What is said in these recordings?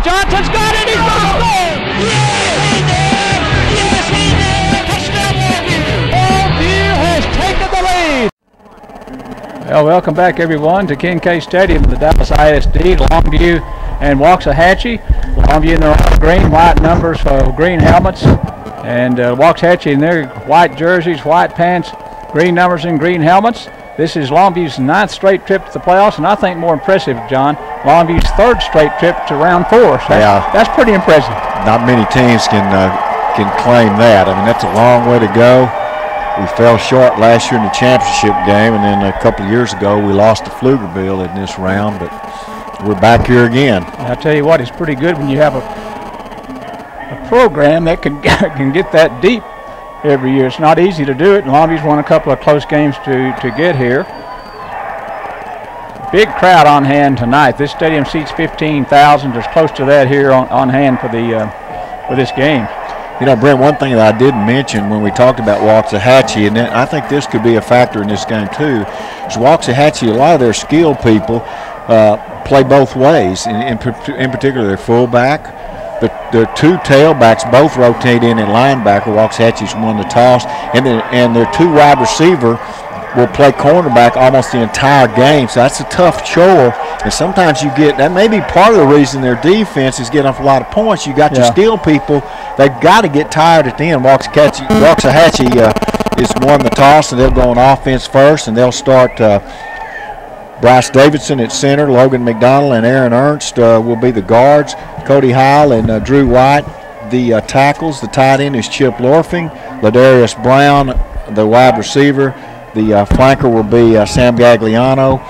Johnson's got it. He's going to score. Yes, he did. Yes, he did. Touchdown, Longview. Longview has taken the lead. Well, welcome back, everyone, to Kincaid Stadium, the Dallas ISD, Longview and Waxahachie. Longview in their green, white numbers, green helmets, and Waxahachie in their white jerseys, white pants, green numbers and green helmets. This is Longview's 9th straight trip to the playoffs, and I think more impressive, John, Longview's 3rd straight trip to round 4. So that's pretty impressive. Not many teams can claim that. I mean, that's a long way to go. We fell short last year in the championship game, and then a couple of years ago we lost to Pflugerville in this round, but we're back here again. I'll tell you what, it's pretty good when you have a program that can get that deep every year. It's not easy to do it, and Longview's won a couple of close games to get here. Big crowd on hand tonight. This stadium seats 15,000. There's close to that here on hand for this game. You know, Brent, one thing that I didn't mention when we talked about Waxahachie, and I think this could be a factor in this game too, is Waxahachie, a lot of their skilled people play both ways. In particular, their fullback. The 2 tailbacks both rotate in linebacker. Waxahachie's won the toss, and their 2 wide receiver will play cornerback almost the entire game. So that's a tough chore, and sometimes you get that. May be part of the reason their defense is getting off a lot of points. You got your skill people; they've got to get tired at the end. Waxahachie is won the toss, and they'll go on offense first, and they'll start. Bryce Davidson at center, Logan McDonald and Aaron Ernst will be the guards. Cody Heil and Drew White, the tackles. The tight end is Chip Lorfing. Ladarius Brown, the wide receiver. The flanker will be Sam Gagliano.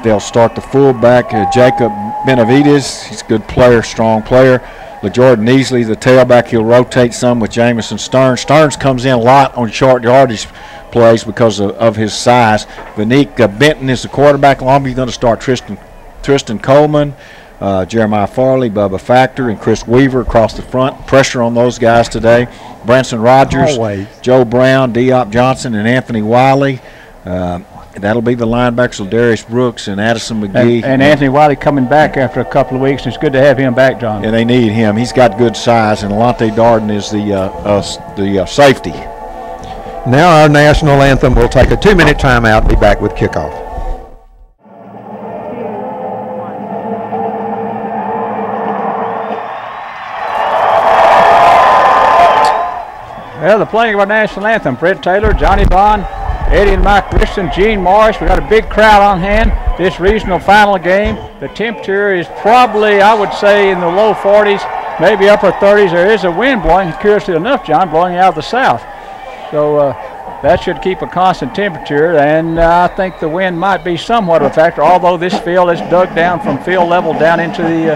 They'll start the fullback, Jacob Benavides. He's a good player, strong player. LaJordan Easley, the tailback. He'll rotate some with Jamison Stearns. Stearns comes in a lot on short yardage plays because of his size. Vanique Benton is the quarterback. Longview's going to start Tristan Coleman, Jeremiah Farley, Bubba Factor, and Chris Weaver across the front. Pressure on those guys today. Branson Rogers, Joe Brown, Diop Johnson, and Anthony Wiley. That'll be the linebackers, Darius Brooks and Addison McGee. And Anthony Wiley coming back after a couple of weeks. It's good to have him back, John. And they need him. He's got good size, and Alante Darden is the safety. Now our national anthem will take a 2-minute timeout and be back with kickoff. Well, the playing of our national anthem, Fred Taylor, Johnny Bond, Eddie and Mike Christian, Gene Morris. We got a big crowd on hand. This regional final game, the temperature is probably, I would say, in the low 40s, maybe upper 30s. There is a wind blowing, curiously enough, John, blowing out of the south. So that should keep a constant temperature, and I think the wind might be somewhat of a factor, although this field is dug down from field level down into the,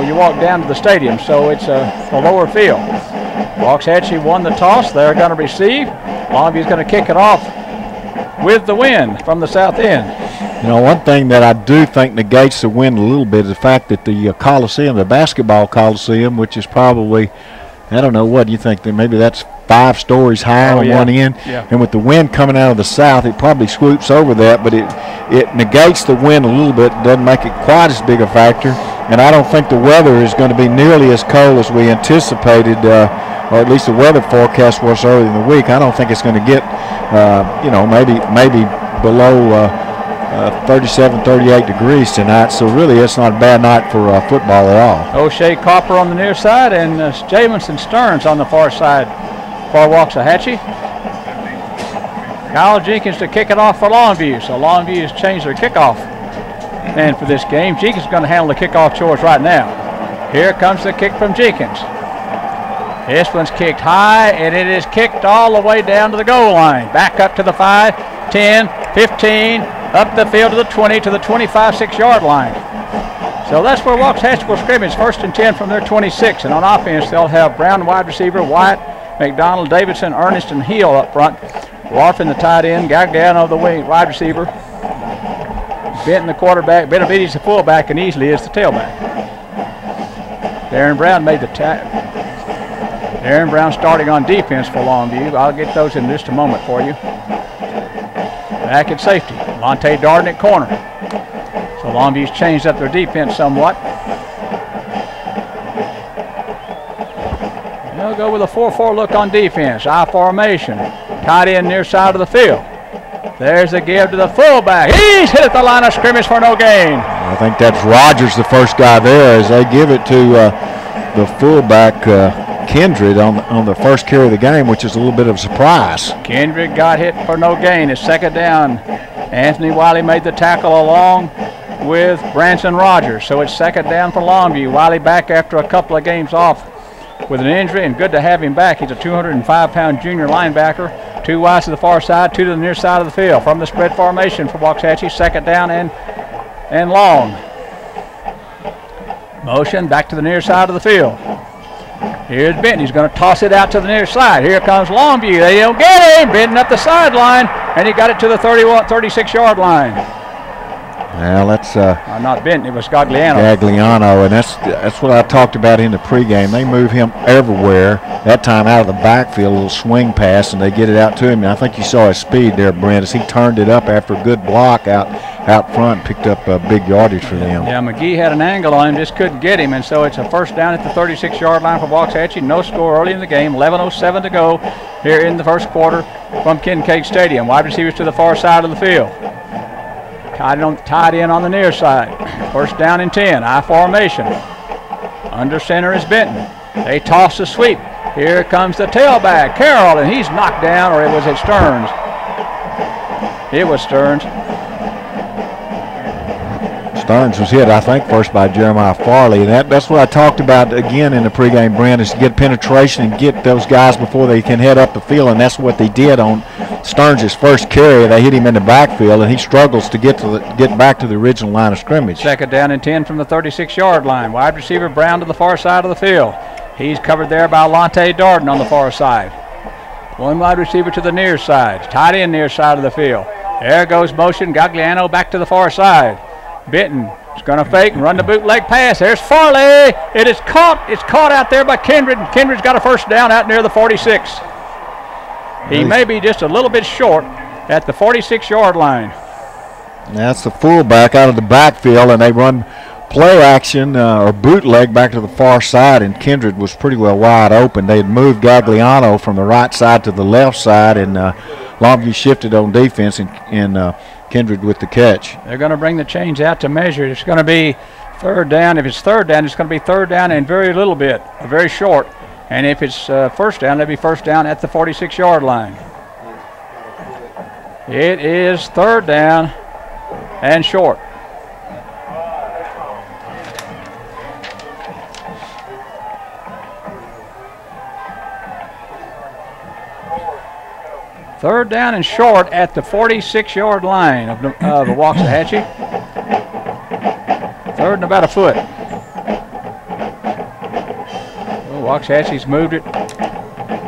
you walk down to the stadium, so it's a lower field. Waxahachie won the toss. They're going to receive. Longview's going to kick it off with the wind from the south end. You know, one thing that I do think negates the wind a little bit is the fact that the Coliseum, the basketball Coliseum, which is probably, I don't know, what do you think? Maybe that's 5 stories high on one end. Yeah. And with the wind coming out of the south, it probably swoops over that, but it negates the wind a little bit, doesn't make it quite as big a factor. And I don't think the weather is going to be nearly as cold as we anticipated, or at least the weather forecast was earlier in the week. I don't think it's going to get, maybe below 37, 38 degrees tonight. So really, it's not a bad night for football at all. O'Shea Copper on the near side and Jamison Stearns on the far side for Waxahachie. Kyle Jenkins to kick it off for Longview. So Longview has changed their kickoff man for this game. Jenkins is going to handle the kickoff chores right now. Here comes the kick from Jenkins. This one's kicked high, and it is kicked all the way down to the goal line. Back up to the 5, 10, 15, up the field to the 20, to the 25, 6-yard line. So that's where Waxahachie will scrimmage, 1st and 10 from their 26. And on offense, they'll have Brown wide receiver, White, McDonald, Davidson, Ernest, and Hill up front. Larfin the tight end, Gagliano the wide receiver, Benton the quarterback, Benavides the fullback, and Easley is the tailback. Darren Brown made the tackle. Darren Brown starting on defense for Longview. I'll get those in just a moment for you. Back at safety, Alante Darden at corner. So Longview's changed up their defense somewhat. They'll go with a 4-4 look on defense. I formation. Tight end near side of the field. There's the give to the fullback. He's hit at the line of scrimmage for no gain. I think that's Rogers, the first guy there, as they give it to the fullback, Kindred, on the first carry of the game, which is a little bit of a surprise. Kindred got hit for no gain. It's second down. Anthony Wiley made the tackle along with Branson Rogers. So it's second down for Longview. Wiley back after a couple of games off with an injury, and good to have him back. He's a 205-pound junior linebacker. 2 wides to the far side, 2 to the near side of the field. From the spread formation for Waxahachie, second down and long. Motion back to the near side of the field. Here's Benton. He's going to toss it out to the near side. Here comes Longview. They don't get him. Benton up the sideline, and he got it to the 36-yard line. Well, that's not Benton. It was Gagliano. Gagliano, and that's what I talked about in the pregame. They move him everywhere. That time out of the backfield, a little swing pass, and they get it out to him. And I think you saw his speed there, Brent, as he turned it up after a good block out front, and picked up a big yardage for them. Yeah, McGee had an angle on him, just couldn't get him, and so it's a first down at the 36-yard line for Waxahachie. No score early in the game. 11:07 to go here in the first quarter from Kincaid Stadium. Wide receivers to the far side of the field. Tied in on the near side. First down and 10. I formation. Under center is Benton. They toss the sweep. Here comes the tailback, Carroll, and he's knocked down, or was it Stearns? It was Stearns. Stearns was hit, I think, first by Jeremiah Farley. And that's what I talked about again in the pregame, Brent, is to get penetration and get those guys before they can head up the field. And that's what they did on Stearns' first carry. They hit him in the backfield, and he struggles to get back to the original line of scrimmage. Second down and 10 from the 36-yard line. Wide receiver Brown to the far side of the field. He's covered there by Lonte Darden on the far side. One wide receiver to the near side. Tight end near side of the field. There goes motion. Gagliano back to the far side. Benton is going to fake and run the bootleg pass. There's Farley. It is caught. It's caught out there by Kindred. Kindred's got a first down out near the 46. He may be just a little bit short at the 46-yard line. That's the fullback out of the backfield, and they run play action or bootleg back to the far side, and Kindred was pretty well wide open. They had moved Gagliano from the right side to the left side, and Longview shifted on defense, and Kindred with the catch. They're going to bring the chains out to measure. It's going to be third down. If it's third down, it's going to be third down and very little bit, very short. And if it's first down, it'll be first down at the 46-yard line. It is third down and short. Third down and short at the 46-yard line of the Waxahachie. Third and about a foot. Well, Waxahachie's moved it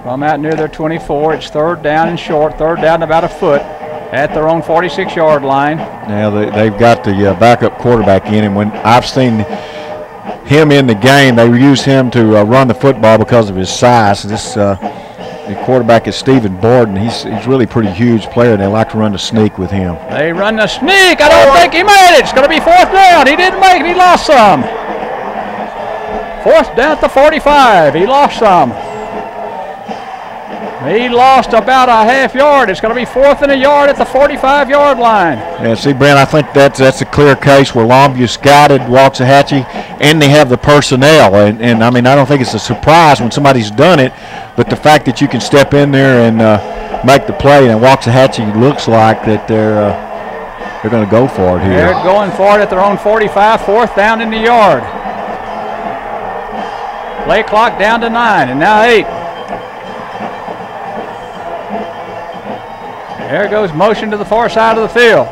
from out near their 24. It's third down and short. Third down and about a foot at their own 46-yard line. Now they've got the backup quarterback in, and when I've seen him in the game, they use him to run the football because of his size. The quarterback is Stephen Borden. He's really a pretty huge player, and they like to run the sneak with him. They run the sneak. I don't think he made it. It's going to be fourth down. He didn't make it. He lost some. Fourth down at the 45. He lost some. He lost about a half yard. It's going to be fourth and a yard at the 45-yard line. Yeah, see, Brent, I think that's a clear case where Longview scouted Waxahachie, and they have the personnel. And I mean, I don't think it's a surprise when somebody's done it, but the fact that you can step in there and make the play, and Waxahachie looks like that they're going to go for it here. They're going for it at their own 45, fourth down in the yard. Play clock down to 9, and now 8. There goes motion to the far side of the field.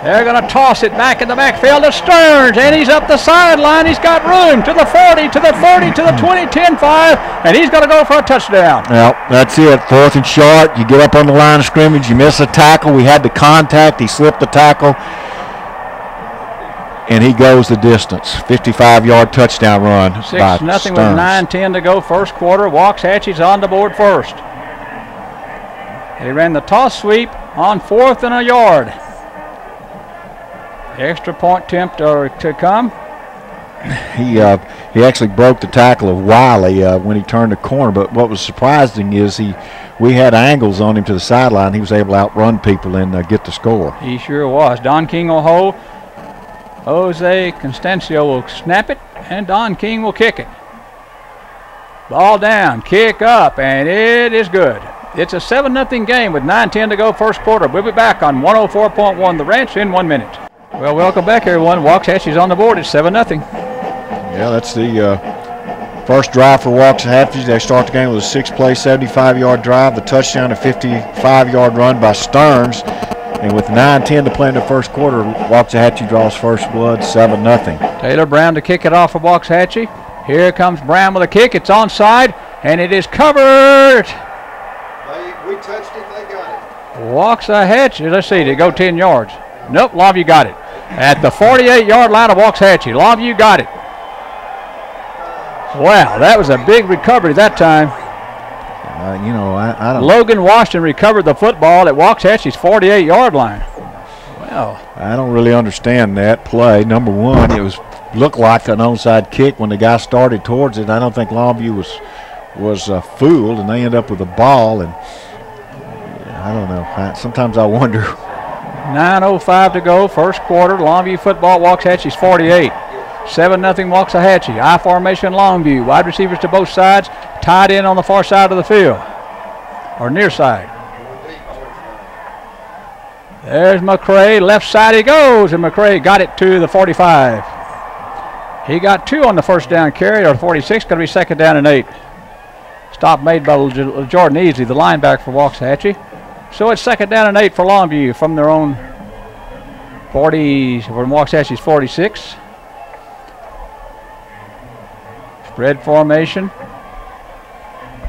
They're going to toss it back in the backfield to Stearns, and he's up the sideline. He's got room to the 40, to the 30, to the 20, 10, 5, and he's going to go for a touchdown. Well, that's it. Fourth and short. You get up on the line of scrimmage. You miss a tackle. We had the contact. He slipped the tackle, and he goes the distance. 55-yard touchdown run. 6-0 with 9:10 to go first quarter. Waxahachie's on the board first. They ran the toss sweep on fourth and a yard. Extra point attempt to come. he actually broke the tackle of Wiley when he turned the corner. But what was surprising is we had angles on him to the sideline. He was able to outrun people and get the score. He sure was. Don King will hold. Jose Constancio will snap it, and Don King will kick it. Ball down, kick up, and it is good. It's a 7-0 game with 9:10 to go first quarter. We'll be back on 104.1 The Ranch in 1 minute. Well, welcome back, everyone. Waxahachie's on the board. It's 7-0. Yeah, that's the first drive for Waxahachie. They start the game with a 6-play, 75-yard drive. The touchdown, a 55-yard run by Stearns. And with 9:10 to play in the first quarter, Waxahachie draws first blood, 7-0. Taylor Brown to kick it off for Waxahachie. Here comes Brown with a kick. It's onside, and it is covered. We touched it, they got it. Waxahachie, let's see, did it go 10 yards? Nope, Longview got it. At the 48-yard line of Waxahachie, Longview got it. Wow, that was a big recovery that time. I don't. Logan Washington recovered the football at Waxahachie's 48-yard line. Well, I don't really understand that play. Number one, looked like an onside kick when the guy started towards it. I don't think Longview was fooled, and they end up with the ball. And I don't know. Sometimes I wonder. 9:05 to go, first quarter. Longview football, Waxahachie's 48. 7-0 Waxahachie. I formation Longview. Wide receivers to both sides. Tied in on the far side of the field. Or near side. There's McCray. Left side he goes. And McCray got it to the 45. He got 2 on the first down carry, or 46. Going to be second down and 8. Stop made by Jordan Easley, the linebacker for Waxahachie. So it's second down and 8 for Longview from their own 40, from Waxahachie's 46. Spread formation.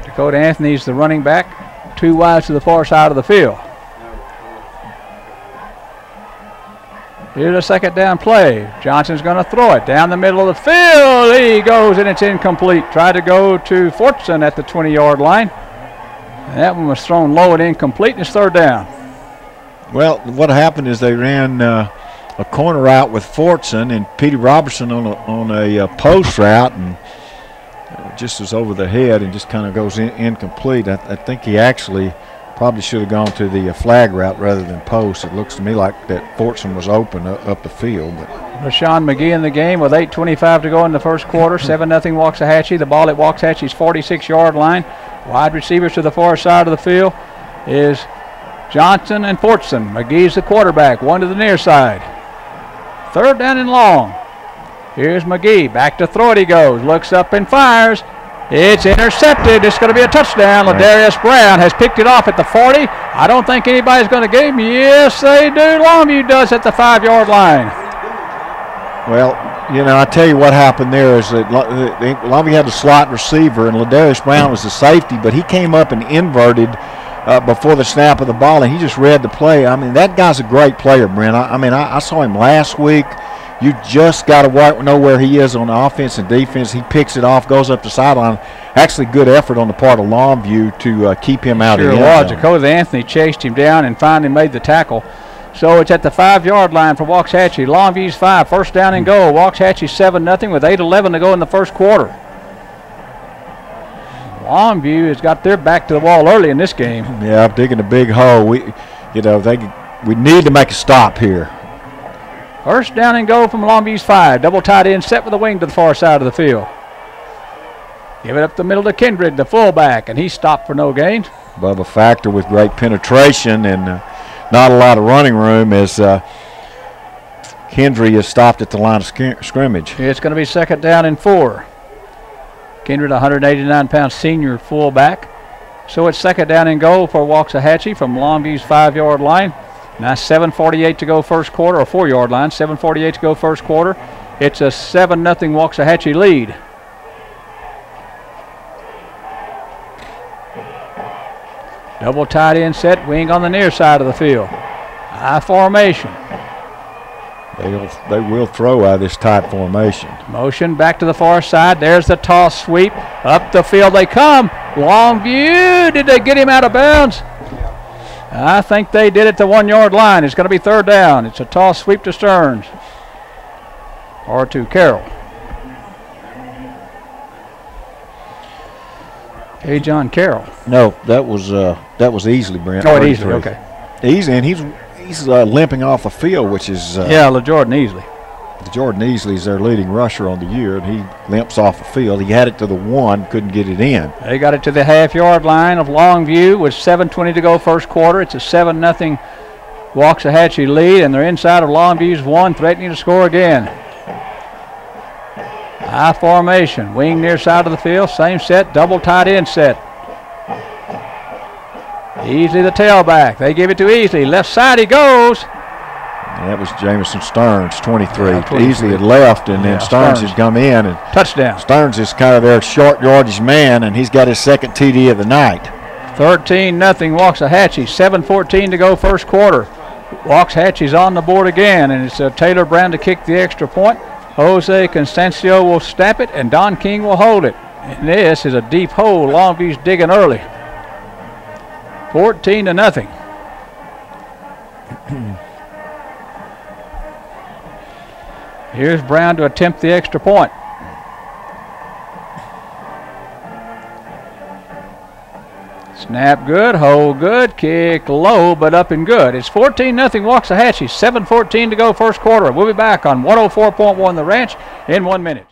Dakota Anthony's the running back. 2 wides to the far side of the field. Here's a second down play. Johnson's going to throw it down the middle of the field. He goes, and it's incomplete. Tried to go to Fortson at the 20-yard line. And that one was thrown low and incomplete, and it's third down. Well, what happened is they ran a corner route with Fortson and Petey Robertson on a post route, and just was over the head and just kind of goes incomplete. I think he actually probably should have gone to the flag route rather than post. It looks to me like that Fortson was open up the field. But Rashawn McGee in the game with 8:25 to go in the first quarter. 7-0 Waxahachie. The ball at Waxahachie's 46-yard line. Wide receivers to the far side of the field is Johnson and Fortson. McGee's the quarterback. One to the near side. Third down and long. Here's McGee. Back to throw it he goes. Looks up and fires. It's intercepted. It's going to be a touchdown. Ladarius Brown has picked it off at the 40. I don't think anybody's going to get him. Yes, they do. Longview does at the 5-yard line. Well, I tell you what happened there is that Longview had a slot receiver, and Ladarius Brown was the safety, but he came up and inverted before the snap of the ball, and he just read the play. I mean, that guy's a great player, Brent. I saw him last week. You just got to know where he is on the offense and defense. He picks it off, goes up the sideline. Actually, good effort on the part of Longview to keep him out of the end zone. Sure was. Dakota Anthony chased him down and finally made the tackle. So it's at the 5-yard line for Waxahachie. Longview's 5, first down and goal. Waxahachie 7-0 with 8:11 to go in the first quarter. Longview has got their back to the wall early in this game. Yeah, digging a big hole. We need to make a stop here. First down and goal from Longview's 5. Double tight end set with a wing to the far side of the field. Give it up the middle to Kendrick, the fullback, and he stopped for no gain. Bubba Factor with great penetration and not a lot of running room as Kendrick is stopped at the line of scrimmage. It's going to be second down and 4. Kendrick, 189-pound senior fullback. So it's second down and goal for Waxahachie from Longview's 5-yard line. Now 7:48 to go first quarter, or 4-yard line. 7:48 to go first quarter. It's a 7-0 Waxahachie lead. Double tight end set, wing on the near side of the field. High formation. They will throw out of this tight formation. Motion back to the far side. There's the toss sweep. Up the field they come. Longview. Did they get him out of bounds? I think they did it to 1-yard line. It's going to be third down. It's a toss sweep to Stearns. Or to Carroll. Hey, John Carroll. No, that was Easley, Brent. Oh, Easley, okay. Easley, and he's limping off the field, which is yeah, LaJordan Easley. Jordan Easley is their leading rusher on the year, and he limps off the field. He had it to the 1, couldn't get it in. They got it to the half-yard line of Longview with 7:20 to go first quarter. It's a 7-0 Waxahachie lead, and they're inside of Longview's 1, threatening to score again. High formation, wing near side of the field, same set, double tight end set. Easley the tailback. They give it to Easley. Left side he goes. That was Jamison Stearns, 23. Easley had left, and then Stearns had come in. And touchdown. Stearns is kind of their short yardage man, and he's got his second TD of the night. 13-0 Waxahachie, 7:14 to go first quarter. Waxahachie's on the board again, and it's Taylor Brown to kick the extra point. Jose Constancio will snap it, and Don King will hold it. And this is a deep hole. Longview's digging early. 14-0. Here's Brown to attempt the extra point. Snap good, hold good, kick low, but up and good. It's 14-0 Waxahachie, 7:14 to go first quarter. We'll be back on 104.1 The Ranch in 1 minute.